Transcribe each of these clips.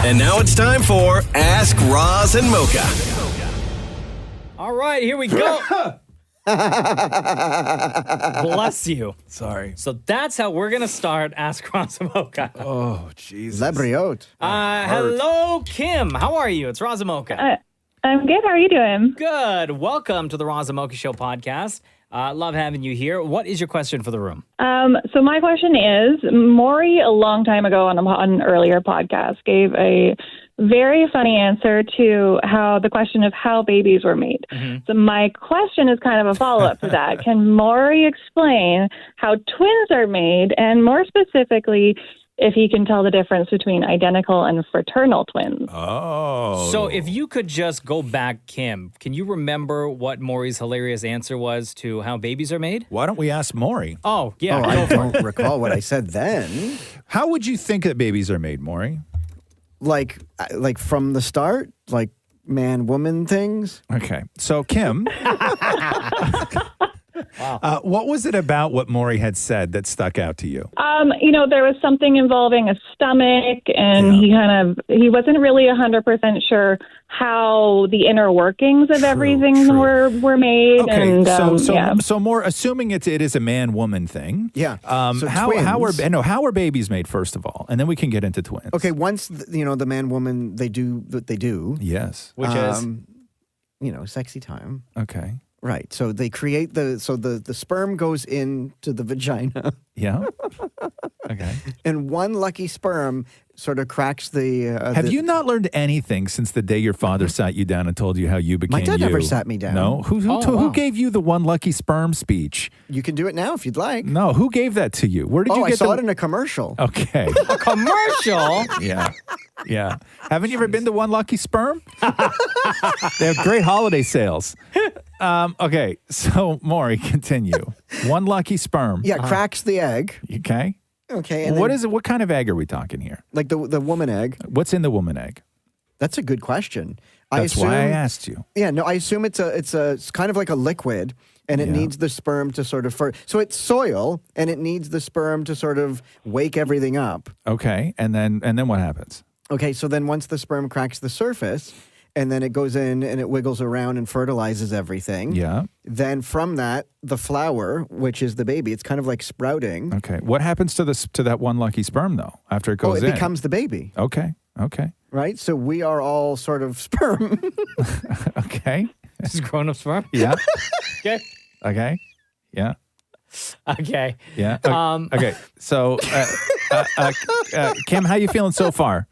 And now it's time for Ask Roz and Mocha. All right, here we go. Bless you. Sorry. So that's how we're going to start Ask Roz and Mocha. Oh, Jesus. Labriote. Hello, Kim. How are you? It's Roz and Mocha. I'm good. How are you doing? Good. Welcome to the Roz and Mocha Show podcast. Love having you here. What is your question for the room? So my question is, Maurie, a long time ago on an earlier podcast, gave a very funny answer to the question of how babies were made. Mm-hmm. So my question is kind of a follow-up to that. Can Maurie explain how twins are made, and more specifically, if he can tell the difference between identical and fraternal twins? Oh. So if you could just go back, Kim, can you remember what Maurie's hilarious answer was to how babies are made? Why don't we ask Maurie? Oh, yeah. I don't recall what I said then. How would you think that babies are made, Maurie? Like from the start? Like man-woman things? Okay. So, Kim, Wow. what was it about what Maurie had said that stuck out to you? There was something involving a stomach, and he wasn't really 100% sure how the inner workings of everything were made. Okay, and, so more assuming it is a man-woman thing. Yeah. So how twins. are babies made, first of all, and then we can get into twins. Okay, once the man-woman, they do what they do. Yes. Which is? Sexy time. Okay. Right. So they create the sperm goes into the vagina. Yeah. Okay. And one lucky sperm sort of cracks the. Have you not learned anything since the day your father sat you down and told you how you became My dad you? never sat me down. No? Who gave you the one lucky sperm speech? You can do it now if you'd like. No. Who gave that to you? Where did you I get saw it in a commercial. Okay. A commercial? Yeah. Yeah. Haven't you ever been to One Lucky Sperm? They have great holiday sales. Okay. So, Maurie, continue. One lucky sperm. Yeah, cracks the egg. Okay. Okay. And What then, is it? What kind of egg are we talking here? like the woman egg? What's in the woman egg? That's a good question. That's why I asked you. Yeah, no, I assume it's kind of like a liquid, and it needs the sperm to sort of so it's soil, and it needs the sperm to sort of wake everything up. Okay. And then what happens? Okay, so then once the sperm cracks the surface, and then it goes in and it wiggles around and fertilizes everything. Yeah. Then from that, the flower, which is the baby, it's kind of like sprouting. Okay. What happens to that one lucky sperm though after it goes in? It becomes the baby. Okay. Okay. Right? So we are all sort of sperm. Okay. This is grown-up sperm? Yeah. Okay. Okay. Yeah. Okay. Yeah. Okay. So, Kim, how you feeling so far?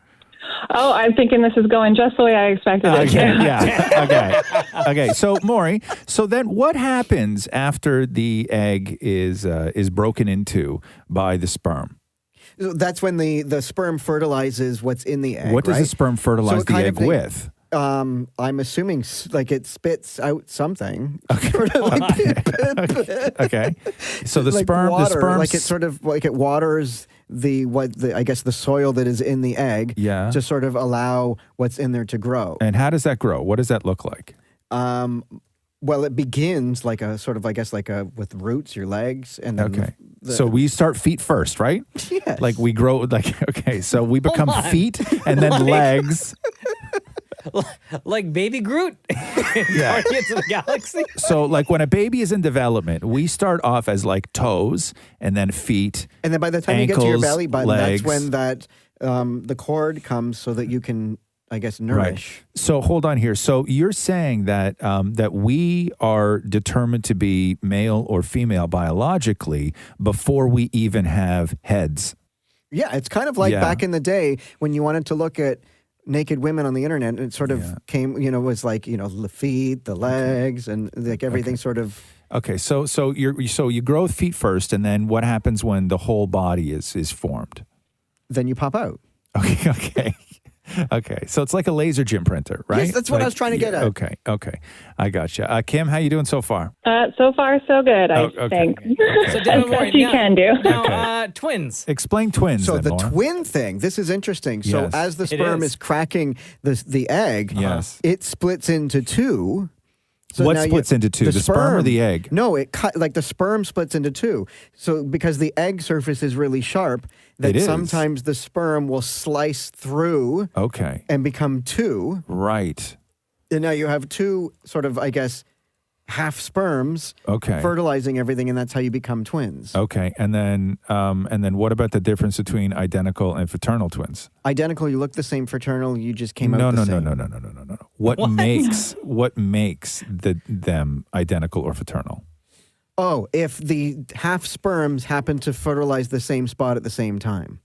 Oh, I'm thinking this is going just the way I expected it. Okay. Yeah. Okay. Okay. So, Maurie, then what happens after the egg is broken into by the sperm? That's when the sperm fertilizes what's in the egg. What does right? the sperm fertilize the egg with? I'm assuming like it spits out something. Okay. Okay. So the like sperm, water, like it sort of like it waters I guess the soil that is in the egg. Yeah. To sort of allow what's in there to grow. And how does that grow? What does that look like? Well, it begins like a sort of, I guess, with roots, your legs, and then Okay. So we start feet first, right? Yes. Like we grow, okay. So we become feet and then legs. Like Baby Groot in Yeah. Guardians of the Galaxy? So like when a baby is in development, we start off as like toes and then feet. And then by the time you get to your ankles, belly button, legs. that's when the cord comes so that you can, I guess, nourish. Right. So hold on here. So you're saying that that we are determined to be male or female biologically before we even have heads. Yeah, it's kind of like back in the day when you wanted to look at naked women on the internet, and it sort of came, was like, the feet, the legs, and like everything sort of. Okay, so you grow feet first, and then what happens when the whole body is formed? Then you pop out. Okay. Okay, so it's like a laser gym printer, right? Yes, that's what I was trying to get at. Okay. I gotcha. Kim, how you doing so far? So far, so good, I think. So As best you can do. Now, twins. Explain twins. So then, the Laura. twin thing, this is interesting. So Yes. as the sperm is cracking the egg, Yes. it splits into two. So what now splits into two? The sperm or the egg? No, it cut like the sperm splits into two. So because the egg surface is really sharp, that It is. sometimes the sperm will slice through Okay. and become two. Right. And now you have two sort of, I guess, half sperms Okay. fertilizing everything, and that's how you become twins. Okay. And then what about the difference between identical and fraternal twins? Identical, you look the same. Fraternal, you just came out No. the same. No. What makes them identical or fraternal? Oh, if the half sperms happen to fertilize the same spot at the same time.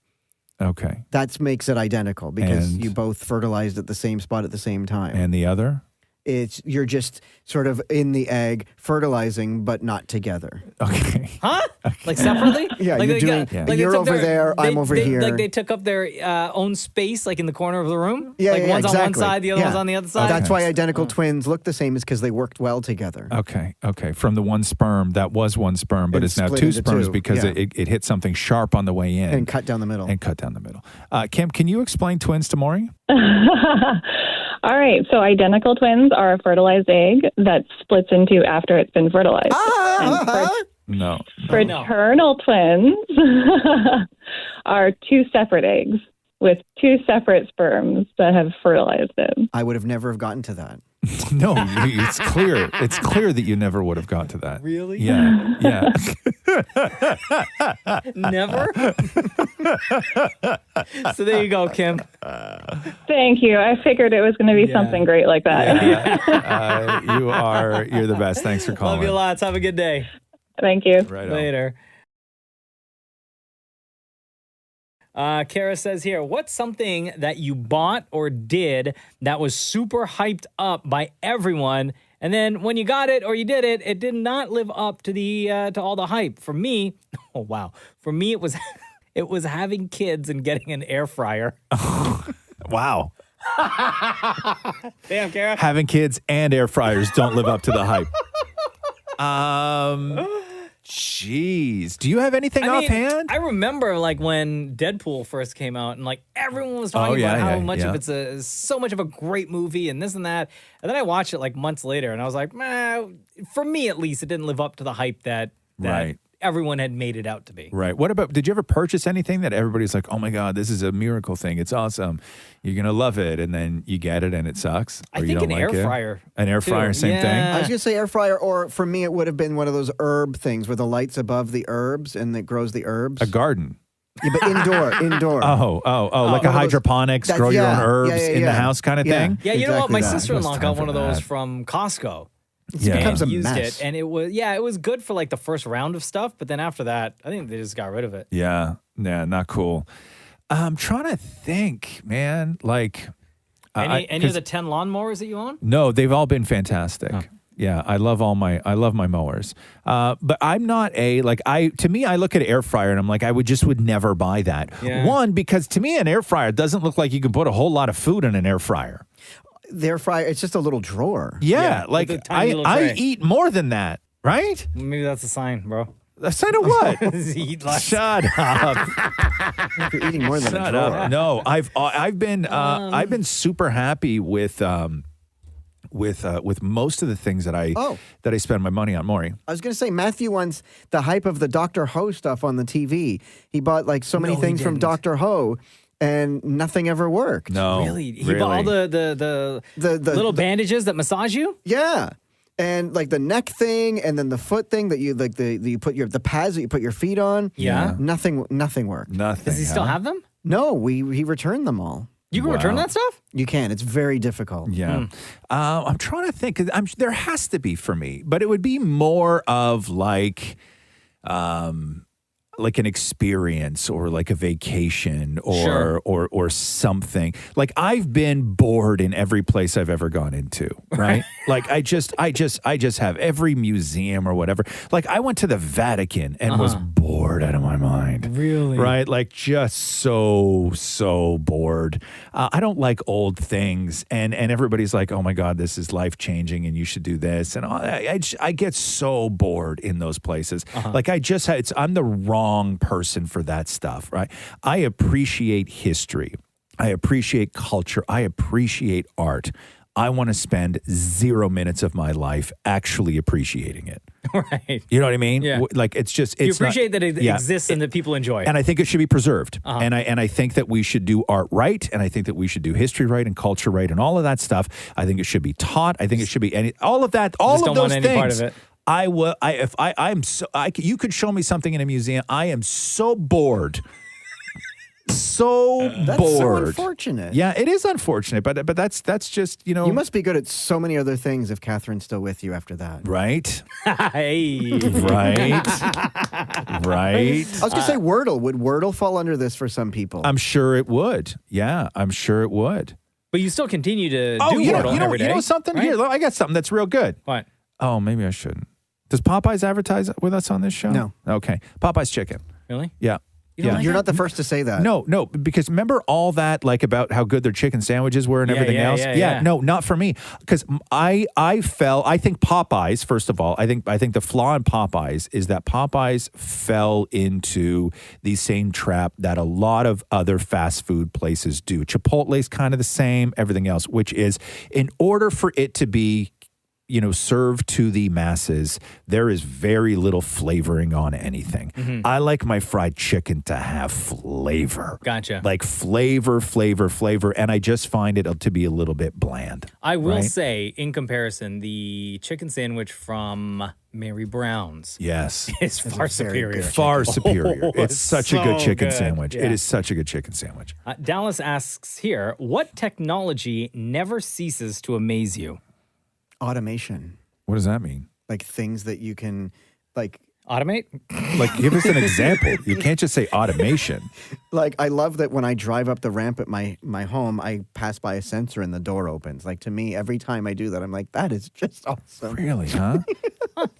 Okay. That makes it identical because And- you both fertilized at the same spot at the same time. And the other? You're just sort of in the egg fertilizing, but not together. Okay. Huh? Like separately? Yeah, like you're they doing- got- Yeah. You're they took over there, I'm over here. Like they took up their own space, like in the corner of the room. Yeah, like yeah, one's on one exactly. side, the other Yeah. one's on the other side. That's why identical twins look the same, is because they worked well together. Okay. From the one sperm, that was one sperm, but And it's now split two into sperms two, because yeah. it hit something sharp on the way in. And cut down the middle. Kim, can you explain twins to Maury? All right. So identical twins are a fertilized egg that splits into after it's been fertilized. No. Fraternal twins are two separate eggs with two separate sperms that have fertilized it. I would have never have gotten to that. No, it's clear. It's clear that you never would have got to that. Really? Yeah. Never? So there you go, Kim. Thank you. I figured it was going to be something great like that. You're the best. Thanks for calling. Love you lots. Have a good day. Thank you. Right on. Later. Kara says here, what's something that you bought or did that was super hyped up by everyone, and then when you got it or you did it, it did not live up to the to all the hype? For me, For me, it was it was having kids and getting an air fryer. Wow. Damn, Kara. Having kids and air fryers don't live up to the hype. Jeez. Do you have anything offhand? I remember like when Deadpool first came out and like everyone was talking about how much of it's so much of a great movie and this and that. And then I watched it like months later and I was like, for me at least, it didn't live up to the hype that Right. everyone had made it out to be. Right. What about, did you ever purchase anything that everybody's like, oh my God, this is a miracle thing. It's awesome. You're going to love it. And then you get it and it sucks. I or you think don't an like air it? fryer. An air too. fryer, same thing? I was going to say air fryer, or for me, it would have been one of those herb things where the light's above the herbs and it grows the herbs. A garden. Yeah, but indoor. Oh, like a one of those- hydroponics, that's- grow your own yeah, herbs yeah, in the yeah. house kind of Yeah. thing? Yeah, you know what? Exactly My that. sister-in-law It was got time one of for those that. from Costco. Yeah. becomes a Used mess. it, and it was good for like the first round of stuff, but then after that, I think they just got rid of it. Yeah, not cool. I'm trying to think, man. Like, Any of 'cause- the 10 lawnmowers that you own? No, they've all been fantastic. Oh. Yeah, I love my mowers. But I'm not to me, I look at an air fryer and I'm like, I would never buy that. Yeah. One, because to me, an air fryer doesn't look like you can put a whole lot of food in an air fryer. The air fryer, it's just a little drawer. Yeah, with a tiny little I tray. eat more than that, right? Maybe that's a sign, bro. A sign of what? Eat less. Shut up. If you're eating more than a Shut drawer. up. No, I've been super happy with most of the things that I spend my money on, Maury. I was going to say, Matthew wants the hype of the Dr. Ho stuff on the TV. He bought like so many No, he things from didn't. Dr. Ho, and nothing ever worked. No, Really? He bought all the little bandages that massage you? Yeah. And like the neck thing, and then the foot thing that you like you put the pads that you put your feet on. Yeah. Nothing worked. Nothing. Does he still huh? have them? No, he returned them all. You can Wow. return that stuff? You can. It's very difficult. Yeah. I'm trying to think. 'Cause there has to be for me, but it would be more of like an experience or like a vacation Sure. or something. Like I've been bored in every place I've ever gone into, right? Like I just have every museum or whatever. Like I went to the Vatican and was bored out of my mind. Really? Right? Like just so bored. I don't like old things and everybody's like, "Oh my God, this is life-changing and you should do this." And I get so bored in those places. Like I'm the wrong person for that stuff, right? I appreciate history. I appreciate culture. I appreciate art. I want to spend 0 minutes of my life actually appreciating it. Right. You know what I mean? Yeah. Like it's just You it's appreciate not, that it exists and that people enjoy it. and I think it should be preserved. Uh-huh. And I think that we should do art right, and I think that we should do history right and culture right and all of that stuff. I think it should be taught. I think it should be all of that. All Just of don't those want things. any part of it. I will. You could show me something in a museum. I am so bored. That's bored. so unfortunate. Yeah, it is unfortunate, but that's just, you know. You must be good at so many other things if Catherine's still with you after that. Right? Hey. Right? Right? I was going to say Wordle. Would Wordle fall under this for some people? I'm sure it would. Yeah, I'm sure it would. But you still continue to do you Wordle know, every day. you know something? right? Here, look, I got something that's real good. What? Oh, maybe I shouldn't. Does Popeyes advertise with us on this show? No. Okay. Popeyes chicken. Really? Yeah. You don't like You're it? not the first to say that. No, because remember all that, like about how good their chicken sandwiches were and everything else? Yeah. No, not for me. Because I think Popeyes, first of all, I think the flaw in Popeyes is that Popeyes fell into the same trap that a lot of other fast food places do. Chipotle's kind of the same, everything else, which is in order for it to be served to the masses, there is very little flavoring on anything. Mm-hmm. I like my fried chicken to have flavor. Gotcha. Like flavor. And I just find it to be a little bit bland. I will right? say, in comparison, the chicken sandwich from Mary Brown's Yes. is far superior. Far superior. Oh, It's such a good so chicken good. sandwich. Yeah. It is such a good chicken sandwich. Dallas asks here, what technology never ceases to amaze you? Automation. What does that mean? Like things that you can, like Automate? Like, give us an example. You can't just say automation. Like, I love that when I drive up the ramp at my home, I pass by a sensor and the door opens. Like, to me, every time I do that, I'm like, that is just awesome. Really, huh?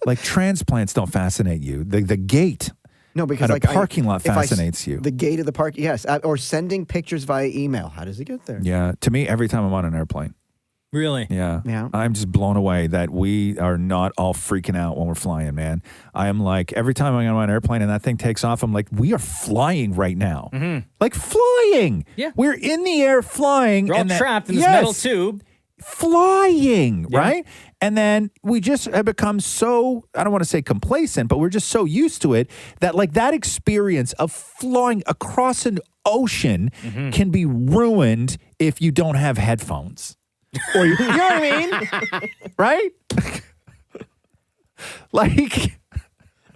Like, transplants don't fascinate you. The gate. No, because at like a parking lot if I fascinates you. The gate of the park, yes. Or sending pictures via email. How does it get there? Yeah. To me, every time I'm on an airplane. Really? Yeah. Yeah. I'm just blown away that we are not all freaking out when we're flying, man. I am like, every time I'm on an airplane and that thing takes off, I'm like, we are flying right now. Mm-hmm. Like flying. Yeah. We're in the air flying. You're all and trapped in this metal tube. Flying, Yeah. right? And then we just have become so, I don't want to say complacent, but we're just so used to it that like that experience of flying across an ocean can be ruined if you don't have headphones. Or you know what I mean? Right? Like,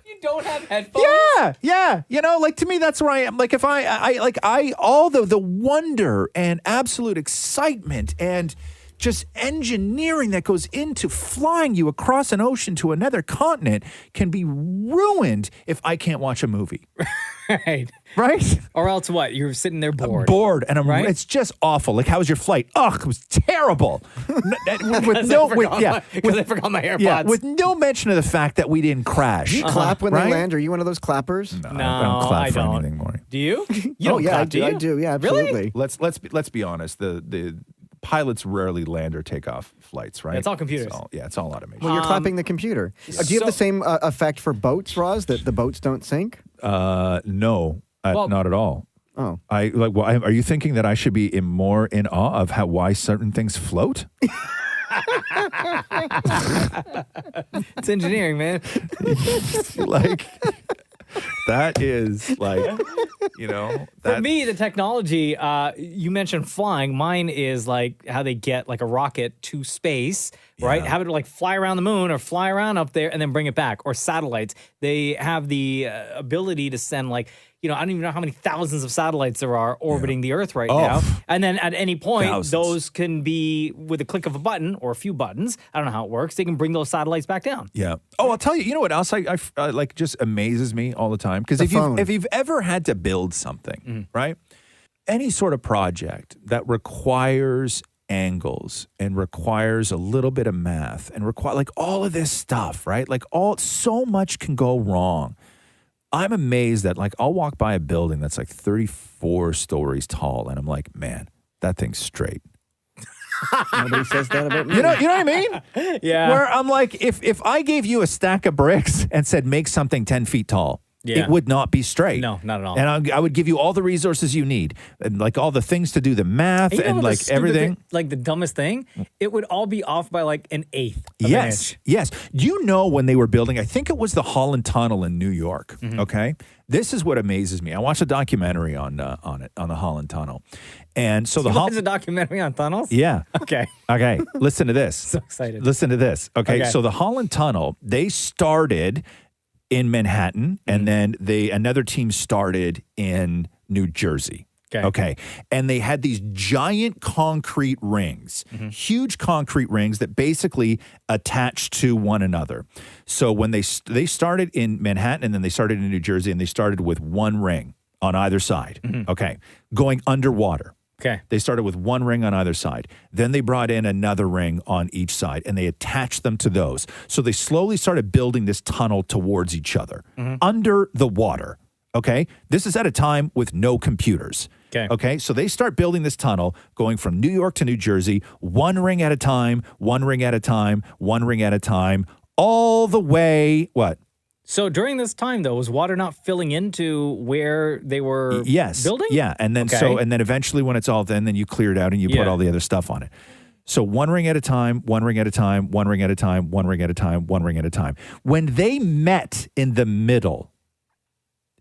You don't have headphones? yeah. You know, like to me, that's where I am. Like if I all the wonder and absolute excitement and just engineering that goes into flying you across an ocean to another continent can be ruined if I can't watch a movie. Right. Right? Or else what? You're sitting there bored. Bored, and Right? it's just awful. Like, how was your flight? Ugh, it was terrible. With no, Because I forgot my AirPods. yeah, with no mention of the fact that we didn't crash. You clap when Right? they land? Are you one of those clappers? No, No, I don't clap I for don't. anything more. Do you? You Oh, don't yeah, clap, I do. you? I do. Yeah, Really? absolutely. Let's be honest. The pilots rarely land or take off flights, right? It's all computers. It's all automation. Well, you're clapping the computer. Do you have the same effect for boats, Roz, that the boats don't sink? No, Well- not at all. Oh. Are you thinking that I should be more in awe of why certain things float? It's engineering, man. Like that is like, For me, the technology, you mentioned flying. Mine is like how they get like a rocket to space, right? Yeah. Have it like fly around the moon or fly around up there and then bring it back. Or satellites. They have the ability to send like, I don't even know how many thousands of satellites there are orbiting the Earth right now. And then at any point, Thousands. those can be with a click of a button or a few buttons. I don't know how it works. They can bring those satellites back down. Yeah. Oh, I'll tell you. You know what else I like just amazes me all the time? Because phone. if you've ever had to build something, right? Any sort of project that requires angles and requires a little bit of math and require like all of this stuff, right? Like so much can go wrong. I'm amazed that like I'll walk by a building that's like 34 stories tall and I'm like, man, that thing's straight. Nobody says that about me. You know what I mean? Yeah. Where I'm like, if I gave you a stack of bricks and said make something 10 feet tall, Yeah. It would not be straight. No, not at all. And I would give you all the resources you need, and like all the things to do the math And you know and what the like stupid everything. thing- like the dumbest thing, it would all be off by like an eighth of an Yes, inch. yes. You know when they were building, I think it was the Holland Tunnel in New York. Mm-hmm. Okay, this is what amazes me. I watched a documentary on the Holland Tunnel, and so the There's a documentary on tunnels? yeah. Okay. Okay, listen to this. So excited. Listen to this. Okay, Okay. so the Holland Tunnel, they started in Manhattan, and then another team started in New Jersey. Okay. And they had these giant concrete rings, huge concrete rings that basically attached to one another. So when they started in Manhattan, and then they started in New Jersey, and they started with one ring on either side. Okay, going underwater. Okay. They started with one ring on either side. Then they brought in another ring on each side, and they attached them to those. So they slowly started building this tunnel towards each other under the water. Okay. This is at a time with no computers. Okay. Okay. So they start building this tunnel going from New York to New Jersey, one ring at a time, one ring at a time, one ring at a time, all the way, what? So during this time, though, was water not filling into where they were Yes. building? Yeah. And then and then eventually when it's all done, then you clear it out and you put Yeah. all the other stuff on it. So one ring at a time, one ring at a time, one ring at a time, one ring at a time, one ring at a time. When they met in the middle,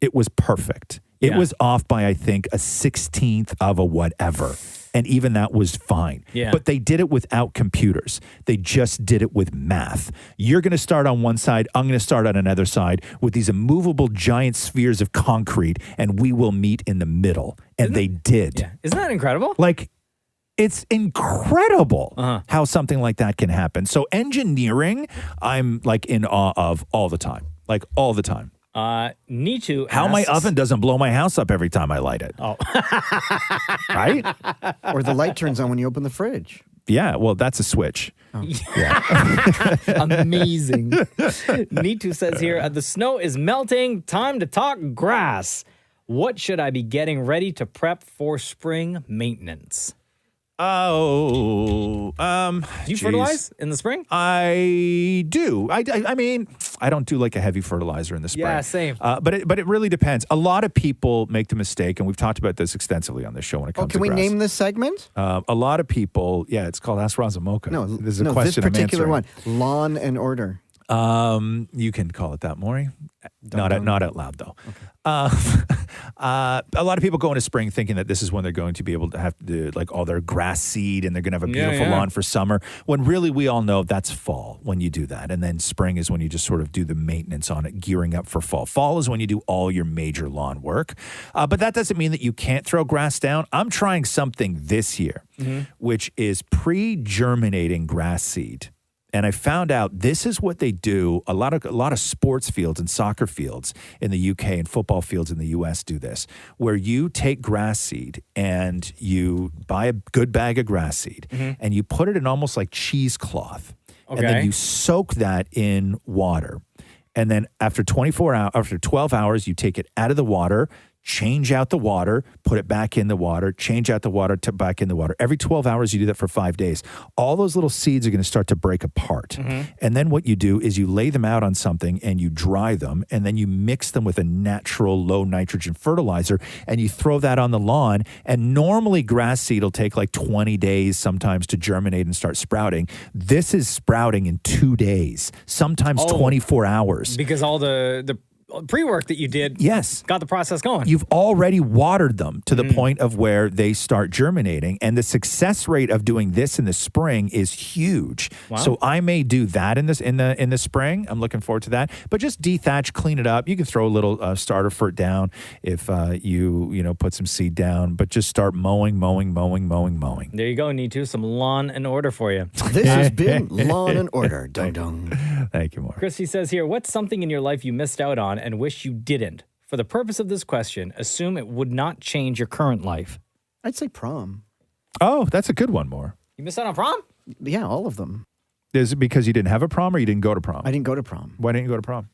it was perfect. It Yeah. was off by, I think, a 16th of a whatever. And even that was fine. Yeah. But they did it without computers. They just did it with math. You're going to start on one side. I'm going to start on another side with these immovable giant spheres of concrete, and we will meet in the middle. And they did. Yeah. Isn't that incredible? Like, it's incredible how something like that can happen. So engineering, I'm like in awe of all the time. Like all the time. Nitu How my asks- oven doesn't blow my house up every time I light it. Oh. Right? Or the light turns on when you open the fridge. Yeah, well, that's a switch. Amazing. Nitu says here, the snow is melting. Time to talk grass. What should I be getting ready to prep for spring maintenance? Oh, Do you geez. fertilize in the spring? I do. I mean, I don't do like a heavy fertilizer in the spring. Yeah, same. But it really depends. A lot of people make the mistake, and we've talked about this extensively on this show when it comes to Can we grass. name this segment? A lot of people, it's called Ask Roz Mocha. No, this is a no, question this particular I'm one, lawn and order. answering. You can call it that, Maury. Not out loud though. A lot of people go into spring thinking that this is when they're going to be able to have to do like all their grass seed and they're going to have a beautiful lawn for summer. When really we all know that's fall when you do that, and then spring is when you just sort of do the maintenance on it, gearing up for fall. Fall is when you do all your major lawn work. But that doesn't mean that you can't throw grass down. I'm trying something this year, which is pre-germinating grass seed. And I found out this is what they do. A lot of sports fields and soccer fields in the UK and football fields in the US do this, where you take grass seed and you buy a good bag of grass seed and you put it in almost like cheesecloth. Okay. And then you soak that in water. And then after 12 hours, you take it out of the water, change out the water, put it back in the water, change out the water, back in the water. Every 12 hours, you do that for 5 days. All those little seeds are going to start to break apart. And then what you do is you lay them out on something and you dry them, and then you mix them with a natural low nitrogen fertilizer, and you throw that on the lawn. And normally grass seed will take like 20 days sometimes to germinate and start sprouting. This is sprouting in 2 days, sometimes 24 hours. Because all the pre-work that you did got the process going. You've already watered them to the point of where they start germinating, and the success rate of doing this in the spring is huge. Wow. So I may do that in the spring. I'm looking forward to that. But just dethatch, clean it up. You can throw a little starter fert down if you put some seed down, but just start mowing. There you go, Nitu. Some lawn and order for you. This has been Lawn and Order. Dun dun. Thank you, Mark. Christy says here, what's something in your life you missed out on and wish you didn't? For the purpose of this question, assume it would not change your current life. I'd say prom. Oh, that's a good one, More. You missed out on prom? Yeah, all of them. Is it because you didn't have a prom or you didn't go to prom? I didn't go to prom. Why didn't you go to prom?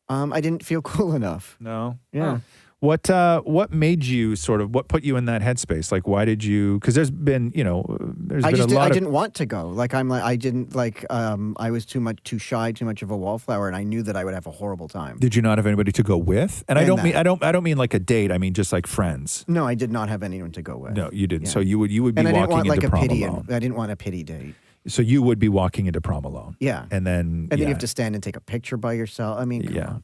I didn't feel cool enough. No. Yeah. What made you what put you in that headspace? Like, why did you? Because there's been, I didn't want to go. I didn't I was too shy, too much of a wallflower, and I knew that I would have a horrible time. Did you not have anybody to go with? And I don't mean like a date. I mean just like friends. No, I did not have anyone to go with. No, you didn't. Yeah. So you would be and I didn't walking want into prom alone. I didn't want a pity date. So you would be walking into prom alone. Yeah. And then you have to stand and take a picture by yourself. I mean, come on.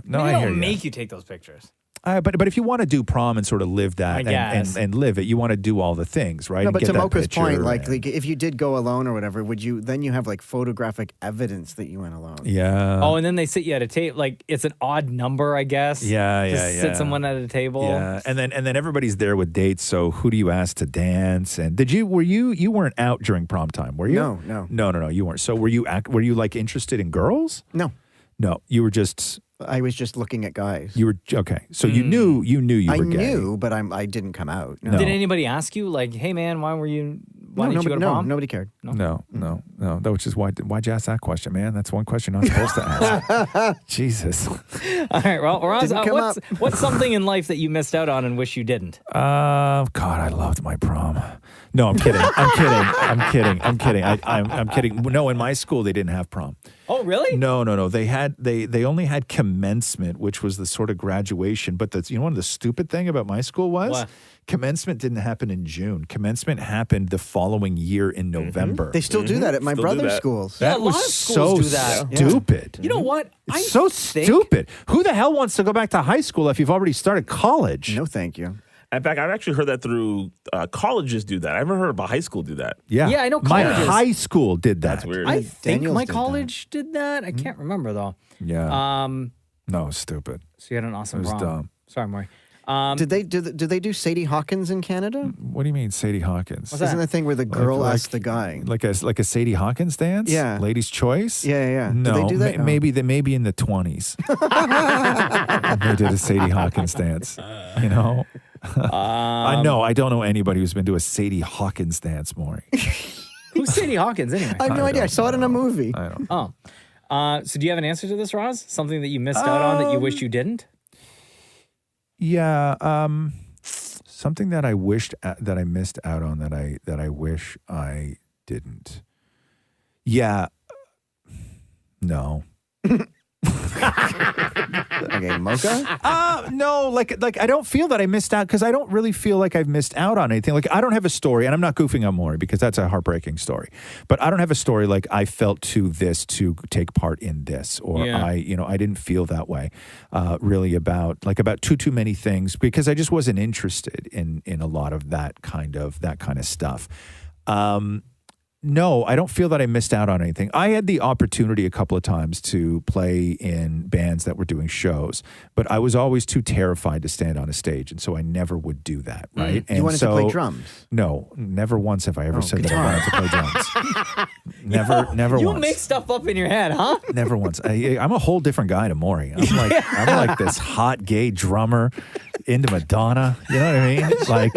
No, I I hear don't you. make you take those pictures. But if you want to do prom and sort of live that and live it, you want to do all the things, right? No, and but get to that Mocha's picture point, like if you did go alone or whatever, then you have like photographic evidence that you went alone? Yeah. Oh, and then they sit you at a table. Like it's an odd number, I guess. Yeah. Sit someone at a table. Yeah, and then everybody's there with dates. So who do you ask to dance? And you weren't out during prom time, were you? No, you weren't. So were you like interested in girls? No, you were just. I was just looking at guys. You were okay. So you knew you were gay. I knew, but I didn't come out. No. Did anybody ask you like, "Hey man, why didn't you go to prom?" Nobody cared. No. Which is why'd you ask that question, man? That's one question you're not supposed to ask. Jesus. All right, well, Roz, what's something in life that you missed out on and wish you didn't? God, I loved my prom. No, I'm kidding. I'm kidding. No, in my school they didn't have prom. Oh, really? No. They only had commencement, which was the sort of graduation. But one of the stupid thing about my school was what? Commencement didn't happen in June. Commencement happened the following year in November. They still do that at my brother's schools. That a was lot of schools so do that. stupid. You know what? It's so stupid. Who the hell wants to go back to high school if you've already started college? No, thank you. In fact, I've actually heard that through colleges do that. I haven't heard about high school do that. Yeah, I know my colleges. high school did that. That's weird. I think Daniels my did college did that. I can't remember though. Yeah. No, stupid. So you had an awesome It was prom. dumb. Sorry, Maury. Did they do Sadie Hawkins in Canada? What do you mean, Sadie Hawkins? What's that? Isn't the thing where the girl asks the guy? Like a Sadie Hawkins dance? Yeah. Ladies' Choice? Yeah. No, Did they do that? No. maybe in the 20s. They did a Sadie Hawkins dance. You know? I don't know anybody who's been to a Sadie Hawkins dance, Maury. Who's Sadie Hawkins anyway? I have no idea. I saw it in a movie. I don't know. Oh. So do you have an answer to this, Roz? Something that you missed out on that you wish you didn't? Yeah, something that I wished that I missed out on that I wish I didn't. Yeah, no. Okay, Mocha? No, like I don't feel that I missed out because I don't really feel like I've missed out on anything. Like I don't have a story, and I'm not goofing on Maury because that's a heartbreaking story. But I don't have a story like I felt to take part in this, or I didn't feel that way, really about too many things because I just wasn't interested in a lot of that kind of stuff. No, I don't feel that I missed out on anything. I had the opportunity a couple of times to play in bands that were doing shows, but I was always too terrified to stand on a stage, and so I never would do that, right? And you wanted to play drums? No, never once have I ever said that I wanted to play drums. Never You once. make stuff up in your head, huh? Never once. I'm a whole different guy to Maury. I'm like this hot gay drummer into Madonna. You know what I mean? Like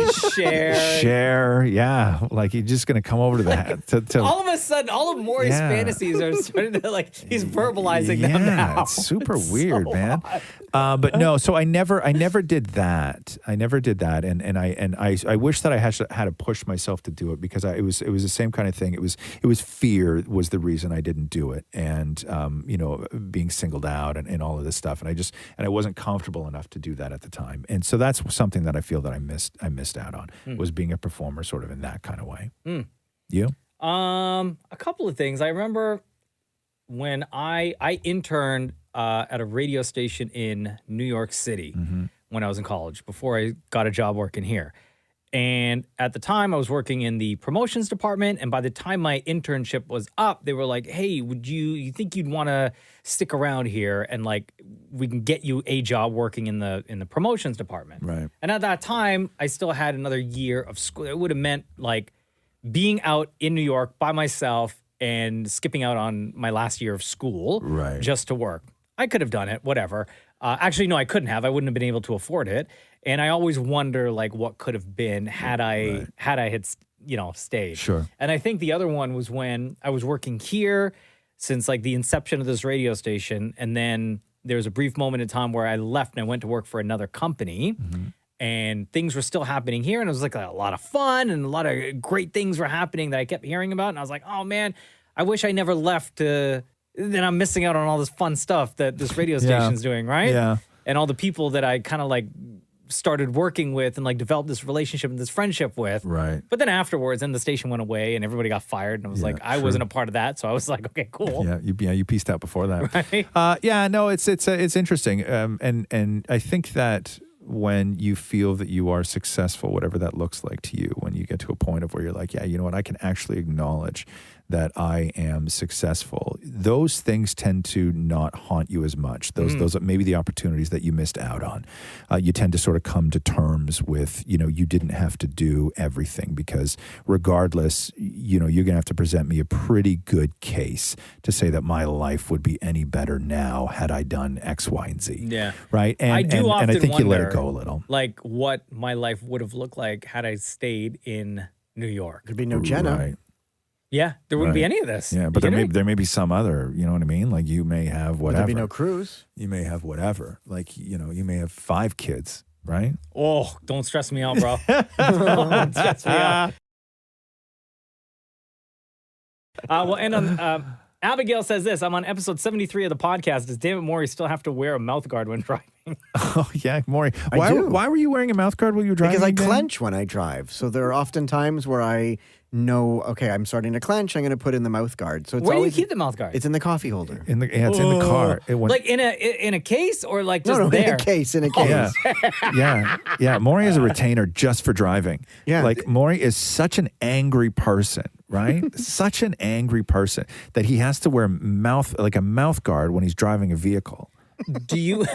Cher. Yeah. Like you're just gonna come over to the all of a sudden, all of Maury's fantasies are starting to he's verbalizing them now. It's super weird, man. But no, so I never did that. I never did that, and I wish that I had to push myself to do it because it was the same kind of thing. It was fear was the reason I didn't do it, and being singled out and all of this stuff, and I wasn't comfortable enough to do that at the time, and so that's something that I feel that I missed out on was being a performer, sort of in that kind of way. You? A couple of things. I remember when I interned at a radio station in New York City when I was in college before I got a job working here. And at the time I was working in the promotions department. And by the time my internship was up, they were like, hey, you think you'd want to stick around here and we can get you a job working in the promotions department. Right. And at that time I still had another year of school. It would have meant being out in New York by myself and skipping out on my last year of school just to work. I could have done it, whatever. Actually, no, I couldn't have. I wouldn't have been able to afford it. And I always wonder what could have been had I had stayed. Sure. And I think the other one was when I was working here since the inception of this radio station, and then there was a brief moment in time where I left and I went to work for another company. And things were still happening here. And it was like a lot of fun and a lot of great things were happening that I kept hearing about. And I was like, oh, man, I wish I never left. Then I'm missing out on all this fun stuff that this radio station's doing, right? Yeah. And all the people that I kind of like started working with and like developed this relationship and this friendship with. Right. But then afterwards, then the station went away and everybody got fired. And I was like, I wasn't a part of that. So I was like, okay, cool. Yeah, you pieced out before that. Right? It's interesting. And I think that when you feel that you are successful, whatever that looks like to you, when you get to a point of where you're like, yeah, you know what, I can actually acknowledge that I am successful. Those things tend to not haunt you as much. Those are maybe the opportunities that you missed out on. You tend to sort of come to terms with, you didn't have to do everything, because regardless, you're going to have to present me a pretty good case to say that my life would be any better now had I done X, Y, and Z. Yeah. Right? And I think you let it go a little. Like what my life would have looked like had I stayed in New York. There'd be no Jenna. Right. Yeah, there wouldn't be any of this. Yeah, but there may be some other, you know what I mean? Like you may have whatever. There'd be no cruise. You may have whatever. Like, you may have 5 kids, right? Oh, don't stress me out, bro. Don't stress me out. We'll end on, Abigail says this, I'm on episode 73 of the podcast. Does Damnit Maurie still have to wear a mouth guard when driving? Oh, yeah, Maurie. I do. Why were you wearing a mouth guard while you were driving? Because I clench when I drive. So there are often times where I know, okay, I'm starting to clench, I'm going to put in the mouth guard. So it's Where do you always, keep the mouth guard? It's in the coffee holder. It's in the car. Like in a case or like just No, there? in a case. Yeah. Maurie has a retainer just for driving. Yeah. Like Maurie is such an angry person, right? Such an angry person that he has to wear a mouth guard when he's driving a vehicle. Do you...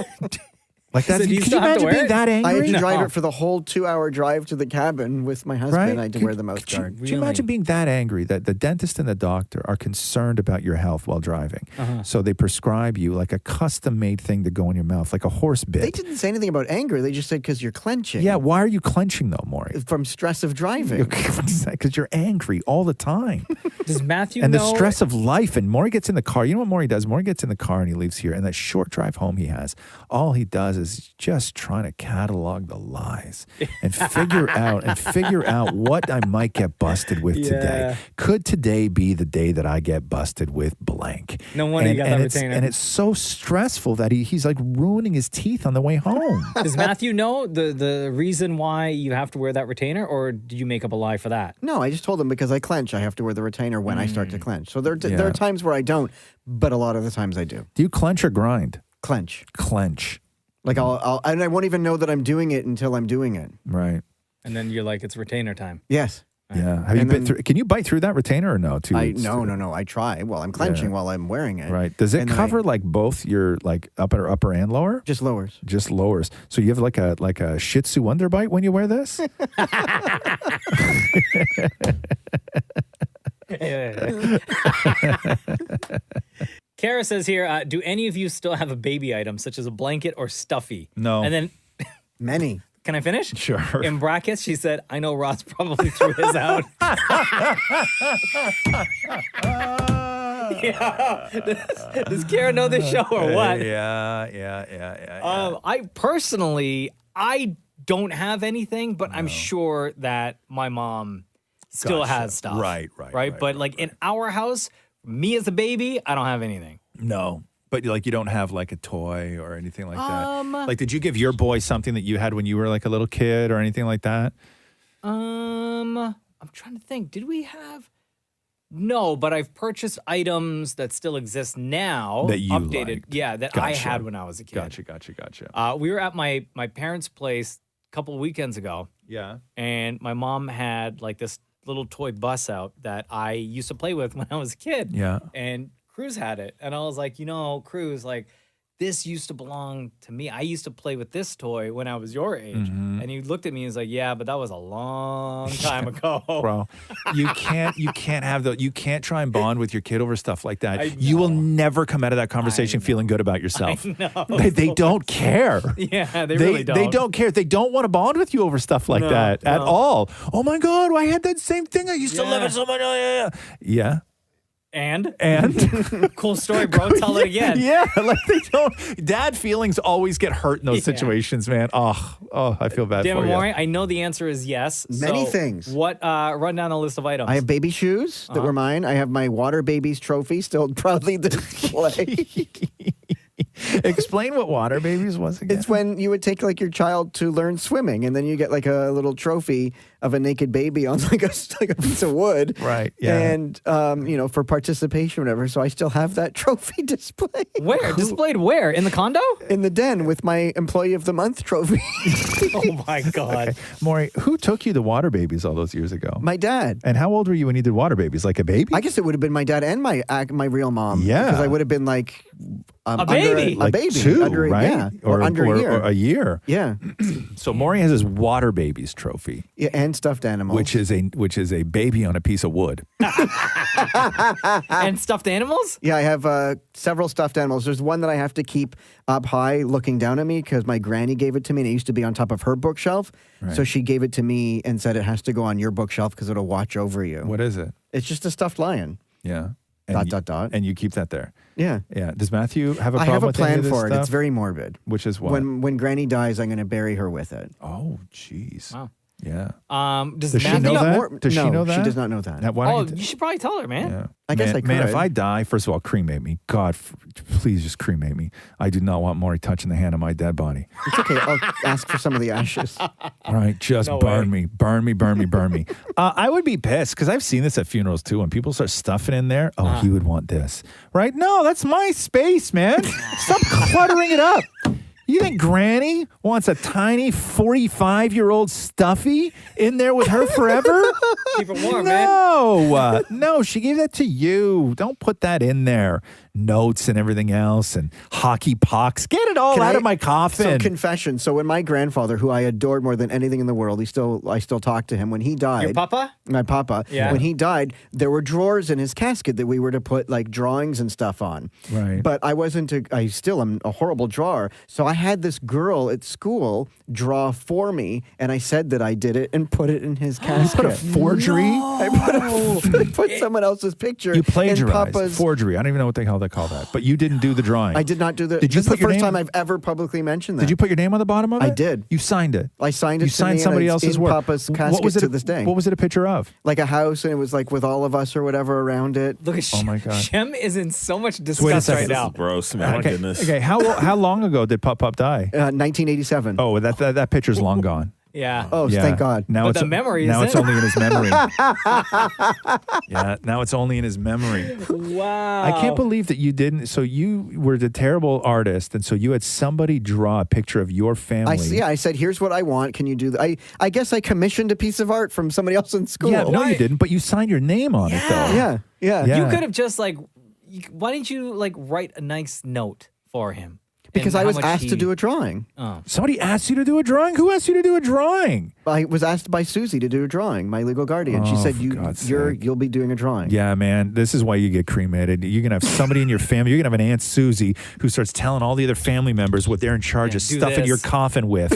Like that? So do you Can you still have to imagine wear being it? that I had angry? to drive it for the whole 2-hour drive to the cabin with my husband. Right? I had to wear the mouth guard. Could you imagine being that angry that the dentist and the doctor are concerned about your health while driving? So they prescribe you like a custom-made thing to go in your mouth, like a horse bit. They didn't say anything about anger. They just said because you're clenching. Yeah, why are you clenching though, Maurie? From stress of driving. Because you're angry all the time. Does Matthew and know? the stress of life. And Maurie gets in the car. You know what Maurie does? Maurie gets in the car and he leaves here. And that short drive home he has, all he does is just trying to catalog the lies and figure out what I might get busted with today. Could today be the day that I get busted with blank? No wonder you got that retainer. And it's so stressful that he's like ruining his teeth on the way home. Does Matthew know the reason why you have to wear that retainer, or do you make up a lie for that? No, I just told him because I clench, I have to wear the retainer when I start to clench. So there are times where I don't, but a lot of the times I do. Do you clench or grind? Clench. Like and I won't even know that I'm doing it until I'm doing it. Right. And then you're like, it's retainer time. Yes. Yeah. Have you been through? Can you bite through that retainer or no? No. I try. Well, I'm clenching while I'm wearing it. Right. Does it cover like both your like upper and lower? Just lowers. Just lowers. So you have like a Shih Tzu underbite when you wear this? Kara says here, do any of you still have a baby item, such as a blanket or stuffy? No. And then... Many. Can I finish? Sure. In brackets, she said, I know Roz probably threw his out. Does Kara know this show or what? Yeah. I personally, I don't have anything, but I'm sure that my mom still has stuff. Right. But like in our house, me as a baby, I don't have anything. No. But like you don't have like a toy or anything like that? Like did you give your boy something that you had when you were like a little kid or anything like that? I'm trying to think. Did we have... No, but I've purchased items that still exist now. That you updated. liked. Yeah, that I had when I was a kid. Gotcha. We were at my parents' place a couple of weekends ago. Yeah. And my mom had like this little toy bus out that I used to play with when I was a kid. Yeah. And Cruz had it. And I was like, Cruz, like, this used to belong to me. I used to play with this toy when I was your age. Mm-hmm. And he looked at me and was like, yeah, but that was a long time ago. Bro, you can't have you can't try and bond with your kid over stuff like that. know. You will never come out of that conversation feeling good about yourself. I know. They don't care. Yeah, they really don't. They don't care. They don't want to bond with you over stuff like that at all. Oh my God, I had that same thing. I used to love it so much. Yeah. And And cool story, bro. Tell it again. yeah, like they don't. Dad feelings always get hurt in those situations, man. Oh, I feel bad Damnit for you. Maurie, I know the answer is yes. Many So things. What? Run down the list of items. I have baby shoes that were mine. I have my water babies trophy still proudly displayed. Explain what water babies was again. It's when you would take like your child to learn swimming, and then you get like a little trophy of a naked baby on like a piece of wood, Right, yeah. And for participation, or whatever. So I still have that trophy displayed. Where? Displayed where? In the condo? In the den with my Employee of the Month trophy. Oh my God. Maury, who took you to water babies all those years ago? My dad. And how old were you when you did water babies? Like a baby? I guess it would have been my dad and my real mom. Yeah. because I would have been like A baby. Like a baby, 2, under right? yeah, or under a year. Or a year. Yeah, So Maury has his water babies trophy, yeah, and stuffed animals. which is a baby on a piece of wood. And stuffed animals? Yeah, I have several stuffed animals. There's one that I have to keep up high looking down at me because my granny gave it to me and it used to be on top of her bookshelf. Right. So she gave it to me and said it has to go on your bookshelf because it'll watch over you. What is it? It's just a stuffed lion. Yeah. Dot. And you keep that there. Yeah. Yeah. Does Matthew have a I problem have a with any plan of this for it. stuff? It's very morbid. Which is what? When Granny dies, I'm going to bury her with it. Oh, jeez. Wow. Yeah. Does Does she Matthew know that? More- Does she no, know that? she does not know that. Now, why Oh, don't you should probably tell her, man. Yeah. I guess I Man, if could. I die, first of all, cremate me. God, please just cremate me. I do not want Maury touching the hand of my dead body. It's okay. I'll ask for some of the ashes. All right, just No burn way. me, burn me, burn me, burn me. I would be pissed because I've seen this at funerals too. When people start stuffing in there, he would want this, right? No, that's my space, man. Stop cluttering it up. You think Granny wants a tiny 45-year-old stuffy in there with her forever? Keep it warm, man. No, she gave that to you. Don't put that in there. Notes and everything else and hockey pucks. Get it all out of my coffin. So confession. So when my grandfather, who I adored more than anything in the world, I still talk to him. When he died, Your papa? my papa. Yeah. When he died, there were drawers in his casket that we were to put like drawings and stuff on. Right. But I still am a horrible drawer. So I had this girl at school draw for me, and I said that I did it and put it in his casket. Put a forgery. I put someone else's picture. You in plagiarized. Papa's. Forgery. I don't even know what they call that. But you didn't do the drawing. I did not do the. Did you this put is the your first name? time I've ever publicly mentioned that. Did you put your name on the bottom of it? I did. You signed it. I signed it. You to signed me, somebody and it's else's in work. Papa's What casket was it? to this day. What was it a picture of? Like a house, and it was like with all of us or whatever around it. Look at Oh my God. Shem is in so much wait a disgust second. right This now. is gross, man. My goodness. Okay. How long ago did Pop die? 1987. Oh, that picture's long gone. Yeah. Oh, Yeah. thank God. Now But it's the memory now is it's in. only in his memory. Yeah, now it's only in his memory. Wow. I can't believe that you didn't. So you were the terrible artist, and so you had somebody draw a picture of your family. I said, here's what I want. Can you do that? I guess I commissioned a piece of art from somebody else in school. Yeah, no, Why- you didn't. But you signed your name on it, though. Yeah. Yeah. You could have just why didn't you write a nice note for him? Because And I how was much asked to he- do a drawing. Somebody asked you to do a drawing. Who asked you to do a drawing? I was asked by Susie to do a drawing, my legal guardian. She Oh, said, for God's sake. you'll be doing a drawing. Yeah, man. This is why you get cremated. You're gonna have somebody in your family. You're gonna have an Aunt Susie who starts telling all the other family members what they're in charge of do stuffing this. your coffin with.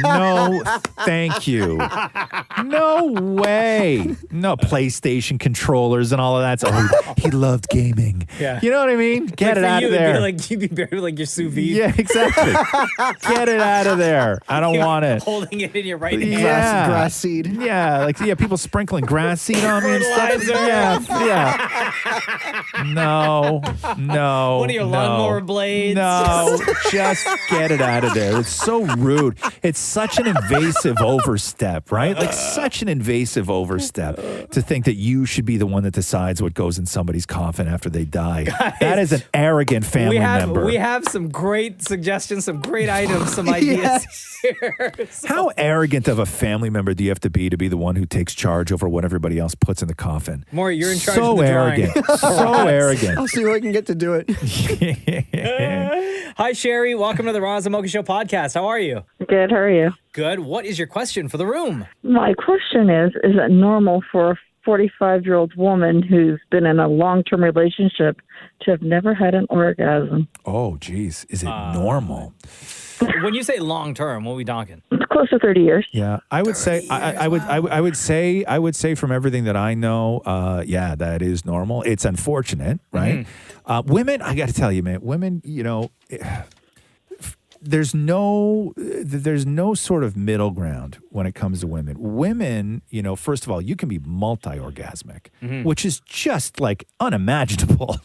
No, thank you. No way. No PlayStation controllers and all of that. Oh, he loved gaming. Yeah. You know what I mean? Get it for out you, of it'd there. be you'd be buried with your sous vide. Yeah, exactly. Get it out of there. I don't want it. Holding it in your right hand. Yeah. Grass seed. Yeah, people sprinkling grass seed on me and stuff. Fertilizer. Yeah. No. One of your lawnmower blades. No, just get it out of there. It's so rude. It's such an invasive overstep, right? Like such an invasive overstep to think that you should be the one that decides what goes in somebody's coffin after they die. That is an arrogant family member. We have some great suggestions, some great items, some ideas here. How arrogant of a family member do you have to be the one who takes charge over what everybody else puts in the coffin? Maury, you're in charge So of the arrogant. So arrogant. I'll see who I can get to do it. Hi, Sherry. Welcome to the Roz Mocha Show podcast. How are you? Good, how are you? Good. What is your question for the room? My question is it normal for a 45-year-old woman who's been in a long-term relationship to have never had an orgasm? Oh, geez. Is it normal? When you say long term, what are we talking? Close to 30 years. Yeah, I would say I would say from everything that I know, yeah, that is normal. It's unfortunate, right? Women, I got to tell you, man, women, there's no sort of middle ground when it comes to women. Women, first of all, you can be multi-orgasmic, which is just like unimaginable,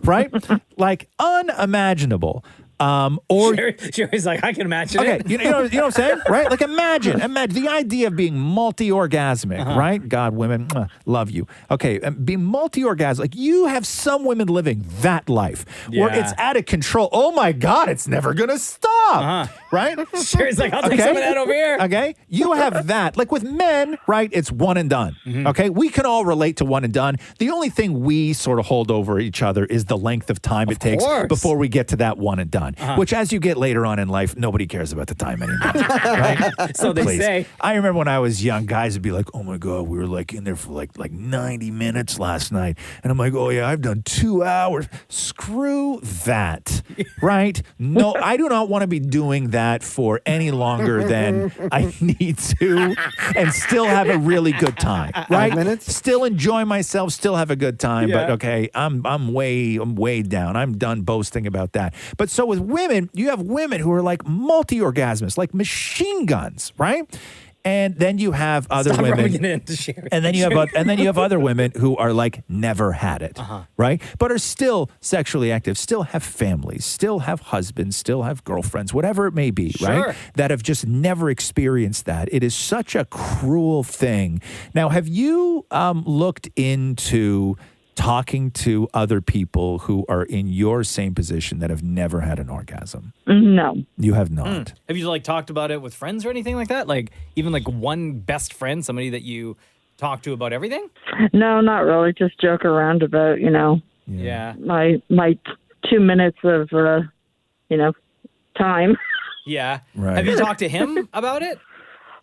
right? Like unimaginable. Or Sherry's like, I can imagine okay, it. you know what I'm saying, right? Like imagine the idea of being multi-orgasmic, right? God, women, love you. Okay, being multi-orgasmic, like you have some women living that life where it's out of control. Oh my God, it's never gonna stop, right? Sherry's like, I'll take some of that over here. Okay, you have that. Like with men, right? It's one and done. Okay, we can all relate to one and done. The only thing we sort of hold over each other is the length of time it takes before we get to that one and done. Which, as you get later on in life, nobody cares about the time anymore. Right? So they say. I remember when I was young, guys would be like, "Oh my God, we were like in there for like 90 minutes last night," and I'm like, "Oh yeah, I've done 2 hours." Screw that, right? No, I do not want to be doing that for any longer than I need to, and still have a really good time. Right? 5 minutes? Still enjoy myself, still have a good time. Yeah. But okay, I'm way down. I'm done boasting about that. But so with women, you have women who are like multi-orgasmists, like machine guns, right? And then you have other Stop women, rubbing it into Sherry. and then you have other women who are like never had it, right? But are still sexually active, still have families, still have husbands, still have girlfriends, whatever it may be, right? That have just never experienced that. It is such a cruel thing. Now, have you looked into talking to other people who are in your same position that have never had an orgasm? No. You have not. Have you like talked about it with friends or anything like that? Like even like one best friend, somebody that you talk to about everything? No, not really. Just joke around about, Yeah. my 2 minutes of, time. Yeah. Right. Have you talked to him about it?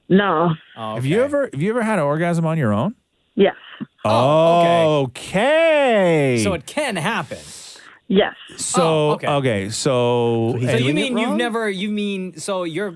No. Oh, Have you ever had an orgasm on your own? Yes. Oh, Okay. So it can happen. Yes. So okay. So So you mean you've never? You mean so your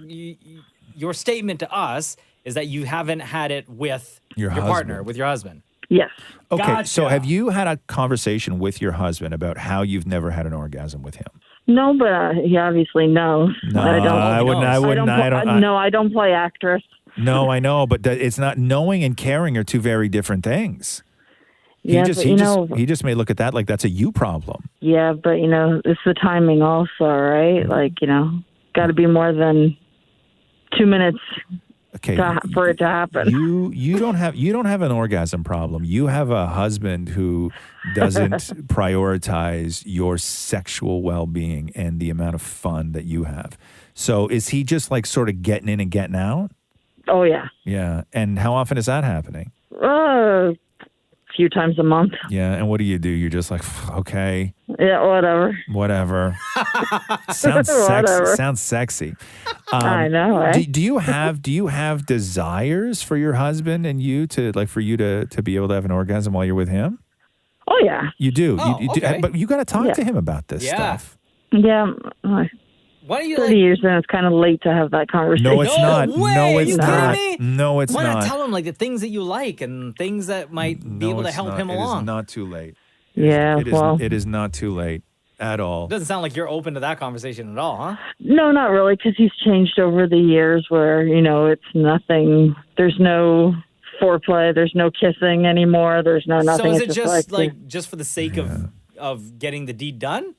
statement to us is that you haven't had it with Your partner, husband. with your husband? Yes. Okay. Gotcha. So have you had a conversation with your husband about how you've never had an orgasm with him? No, but he obviously knows. No, I wouldn't. I don't play actress. No, I know, but it's not. Knowing and caring are two very different things. He Yeah, just he just may look at that like that's a you problem. Yeah, but it's the timing also, right? Like, got to be more than 2 minutes Okay, for it to happen. you don't have an orgasm problem. You have a husband who doesn't prioritize your sexual well-being and the amount of fun that you have. So is he just like sort of getting in and getting out? Oh, yeah. Yeah. And how often is that happening? A few times a month. Yeah. And what do? You're just like, okay, Yeah, whatever. Sounds sexy. Whatever. Sounds sexy. I know, eh? Do you have desires for your husband and you to be able to have an orgasm while you're with him? Oh, yeah. You do. Oh, you do. okay. But you got to talk Yeah. to him about this stuff. Yeah. Why do you 30 years in, it's kind of late to have that conversation. No, it's not. way. No, Are it's you not. kidding me? No, it's Why not. not tell him like the things that you like and things that might be able to it's help not. him It along? is not too late. Yeah, It is not too late at all. It doesn't sound like you're open to that conversation at all, huh? No, not really, because he's changed over the years where, it's nothing. There's no foreplay. There's no kissing anymore. There's no nothing. So is It's it just like just for the sake of getting the deed done?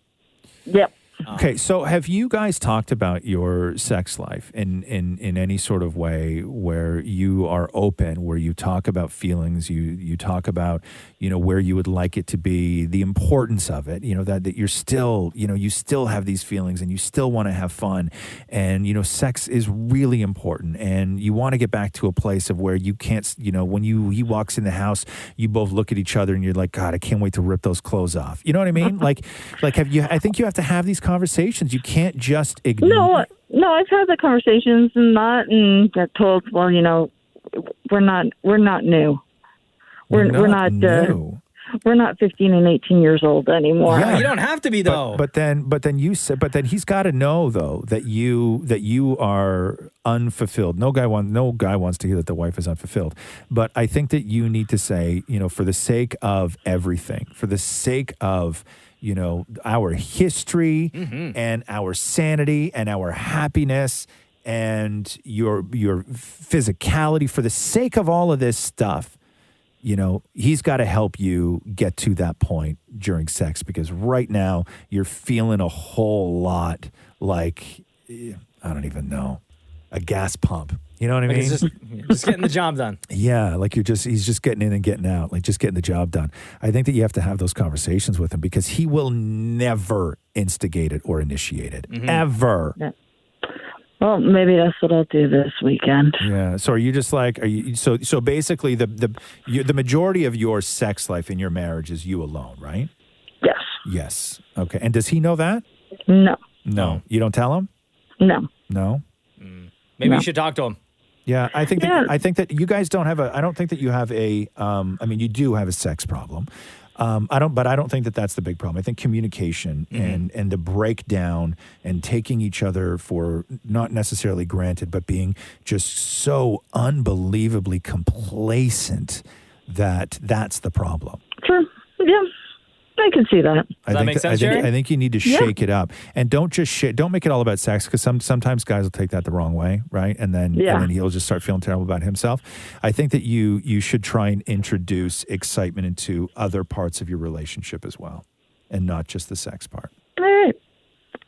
Yep. Okay, so have you guys talked about your sex life in any sort of way where you are open, where you talk about feelings, you talk about, where you would like it to be, the importance of it, that you're still, you still have these feelings and you still want to have fun and, sex is really important and you want to get back to a place of where you can't, when he walks in the house, you both look at each other and you're like, God, I can't wait to rip those clothes off. You know what I mean? I think you have to have these conversations. You can't just ignore. No, I've had the conversations and got told, well, we're not new. We're not new. we're not 15 and 18 years old anymore. You don't have to be though. But then he's got to know though that you are unfulfilled. No guy wants to hear that the wife is unfulfilled. But I think that you need to say, for the sake of everything, for the sake of our history and our sanity and our happiness and your physicality, for the sake of all of this stuff, he's got to help you get to that point during sex, because right now you're feeling a whole lot like, I don't even know, a gas pump. You know what I mean? He's just getting the job done. Yeah, like he's just getting in and getting out, like just getting the job done. I think that you have to have those conversations with him, because he will never instigate it or initiate it, ever. Yeah. Well, maybe that's what I'll do this weekend. Yeah. So so basically the majority of your sex life in your marriage is you alone, right? Yes. Yes. Okay. And does he know that? No. No. You don't tell him? No. No. Maybe you should talk to him. Yeah, I think that you guys don't have I don't think that you have you do have a sex problem. I don't think that that's the big problem. I think communication and the breakdown and taking each other for not necessarily granted, but being just so unbelievably complacent that's the problem. Sure. Yeah. I can see that. Does that make sense, Jerry? I think you need to shake it up, and don't make it all about sex, because sometimes guys will take that the wrong way, right? And then he'll just start feeling terrible about himself. I think that you should try and introduce excitement into other parts of your relationship as well, and not just the sex part. All right.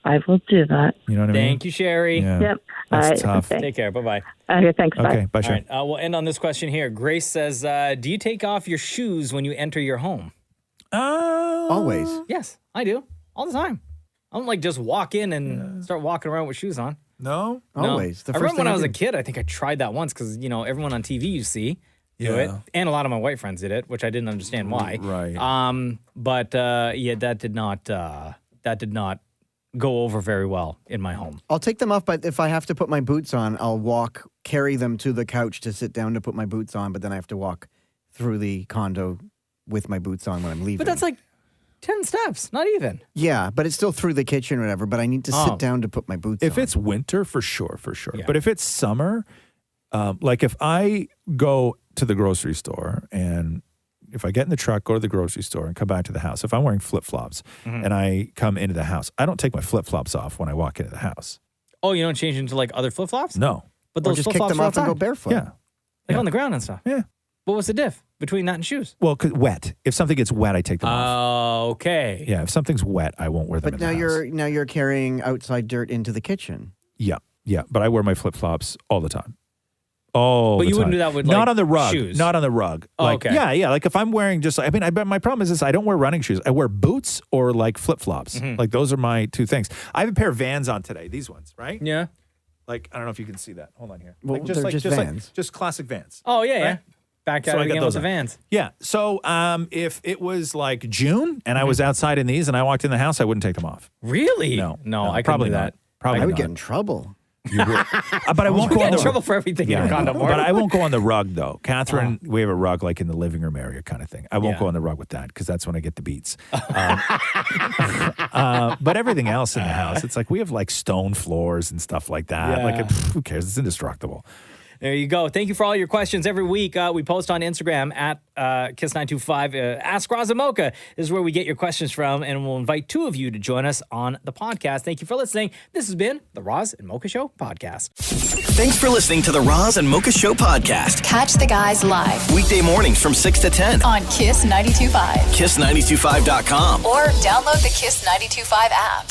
I will do that. You know what I mean? Thank you, Sherry. Yeah. Yep. That's tough. Take care. Bye-bye. Okay, thanks. Bye. Okay, bye, All Sherry. right. We'll end on this question here. Grace says, do you take off your shoes when you enter your home? Always. Yes, I do. All the time. I don't just walk in and start walking around with shoes on. No? Always. I remember when I was a kid, I think I tried that once because, everyone on TV you see do it. And a lot of my white friends did it, which I didn't understand why. Right. That did not go over very well in my home. I'll take them off, but if I have to put my boots on, I'll carry them to the couch to sit down to put my boots on, but then I have to walk through the condo with my boots on when I'm leaving. But that's 10 steps, not even. Yeah, but it's still through the kitchen or whatever, but I need to sit down to put my boots on. If it's winter, for sure. Yeah. But if it's summer, if I go to the grocery store and if I get in the truck, go to the grocery store and come back to the house, if I'm wearing flip-flops and I come into the house, I don't take my flip-flops off when I walk into the house. Oh, you don't change into other flip-flops? No. But or those just kick flip-flops them off and go barefoot. Yeah. on the ground and stuff. Yeah. What was the diff between that and shoes? Well, 'cause wet. If something gets wet, I take them off. Oh, okay. Yeah, if something's wet, I won't wear them But in the house. now you're carrying outside dirt into the kitchen. Yeah. But I wear my flip-flops all the time. Oh, but you wouldn't do that with not on the rug. shoes. Not on the rug. Oh, okay. Yeah. If I'm wearing my problem is this: I don't wear running shoes. I wear boots or flip-flops. Those are my two things. I have a pair of Vans on today. These ones, right? Yeah. I don't know if you can see that. Hold on here. Well, they're just Vans. Just classic Vans. Oh yeah, yeah. Right? Back So out I got again those with the on. Vans. Yeah. So if it was June and I was outside in these and I walked in the house, I wouldn't take them off. Really? No, I couldn't probably do that. not. Probably I would not. get in trouble. You would. But I won't go You on get in the trouble for everything in your condo. But I won't go on the rug though. Catherine, we have a rug in the living room area kind of thing. I won't go on the rug with that because that's when I get the beats. But everything else in the house, it's we have stone floors and stuff like that. Yeah. Who cares? It's indestructible. There you go. Thank you for all your questions every week. We post on Instagram at Kiss925. Ask Roz Mocha is where we get your questions from, and we'll invite two of you to join us on the podcast. Thank you for listening. This has been the Roz and Mocha Show podcast. Thanks for listening to the Roz and Mocha Show podcast. Catch the guys live Weekday mornings from 6 to 10. on Kiss 92.5 Kiss925.com. or download the Kiss 92.5 app.